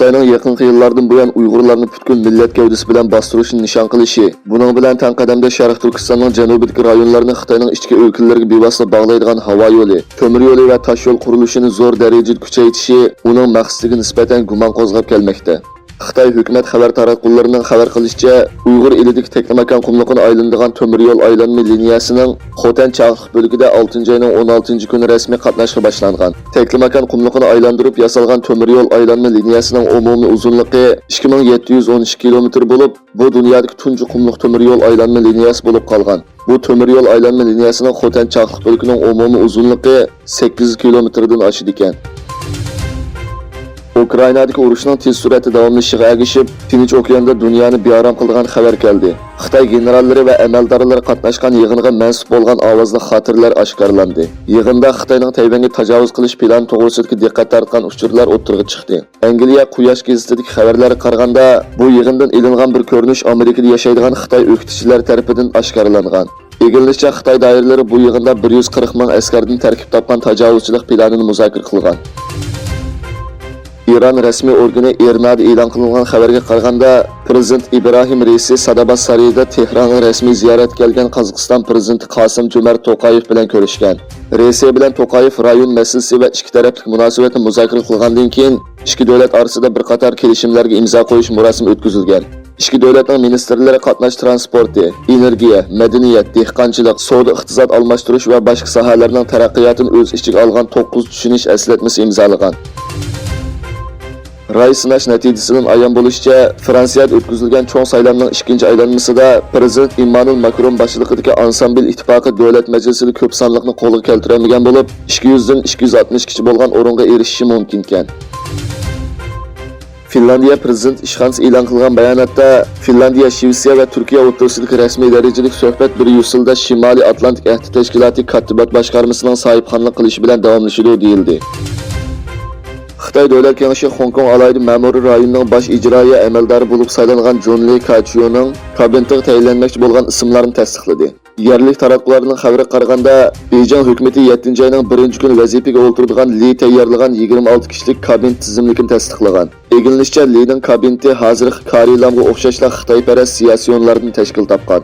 Xitoyning yaqinqi yillardan buyon Uyg'urlarni butkul millat gavdasi bilan bostirishni nishon qilishi, buning bilan teng qadamda Sharq Turkistonning janubidagi rayonlarini Xitoyning ichki o'lkalariga bevosita bog'laydigan havo yo'li, temir yo'li va tosh yo'l qurilishini zo'r darajada kuchaytirishi uning maqsadiga nisbatan gumon qo'zg'ab kelmoqda. Xitoy hukumat xabar taratqullarining xabar qilishicha, Uyg'ur elidagi Teknomakan qumliqini aylanadigan temir yo'l aylanma liniyasining Xotan chaqliq bo'lagida 6-oyning 16-kuni rasmiy qatnashga boshlangan. Teknomakan qumliqini aylantirib yasalgan temir yo'l aylanma liniyasining umumiy uzunligi 2712 kilometr bo'lib, bu dunyodagi tunji qumliq temir yo'l aylanma liniyasi bo'lib qolgan. Bu temir yo'l aylanma liniyasining Xotan chaqliq bo'lagining umumiy uzunligi 8 kilometrdan oshadi ekan. Ukrainadagi urushning tez sur'atda davomlashishiga ergashib, Tinch okeanda dunyoni bearam qilgan xabar keldi. Xitoy generallari va amaldorlari qatnashgan yig'inga mansub bo'lgan ovozli xotirlar oshkorlandi. Yig'inda Xitoyning Tayvanga tajovuz qilish plani to'g'risidagi diqqat tortgan uchurlar o'tirg'i chiqdi. Angliya Quyosh gazetidagi xabarlarga qaraganda, bu yig'indan ilingan bir ko'rinish Amerikada yashaydigan Xitoy o'qituvchilar tomonidan oshkorlangan. Egilishicha Xitoy doiralari bu yig'inda 140 ming askardan tarkib topgan tajovuzchilik planini muzokara qilgan. İran rasmiy organi Ernada e'lon qilingan xabarga qaraganda, Prezident İbrahim Reisi Sadabad sarayida Tehronga rasmiy ziyorat kelgan Qozog'iston prezidenti Qosim-Jomart To'qayev bilan ko'rishgan. Reisi bilan To'qayev rayon masalasi va ikki taraflik munosabatni muzokara qilgandan keyin ikki davlat orasida bir qator kelishimlarga imzo qo'yish murosimi o'tkazilgan. İki davlatning ministrlari qatnash transporti, energiya, madaniyat, dehqonchilik, savdo iqtisod almashtirish va boshqa sohalarning taraqqiyotini o'z ichiga olgan 9 tushunish eslatmasi imzolagan. Ray sinash natijasidan ayon bo'lishicha, Fransiyada o'tkazilgan cho'ng saylovning ikkinchi aylanmasida Prezident Emmanuel Macron boshchiligidagi Ansambl ittifoqi davlat majlisida ko'p sonliqni qo'lga keltirolmagan bo'lib, 200 dan 260 kishi bo'lgan o'ringa erishishi mumkin ekan. Finlandiya prezident ishxonasi e'lon qilgan bayonotda, Finlandiya, Shvetsiya va Turkiya o'rtasidagi rasmiy darajadagi suhbat 1 yilda Shimoliy Atlantik ahdi tashkiloti kotibiyat boshqarmasining sohibxonlik qilishi bilan davomlashadi deyildi. Xitoy Davlat Kengashi Hong Kong alayda ma'muriy rayonining bosh ijroiya amaldori bo'lib saylangan John Lee Ka-chioning kabinetiga tayinlanmoqchi bo'lgan ismlarini tasdiqladi. Yerlik taratqularning xabariga qaraganda, Beijing hukumatı 7-oyning 1-kuni vazifaga o'ltiradigan Lee tayyorlagan 26 kishilik kabinet tizimligini tasdiqlagan. Egilishicha, Lee'ning kabineti hozirgi Karilamga o'xshashlar Xitoyparast siyosiyonlardan tashkil topgan.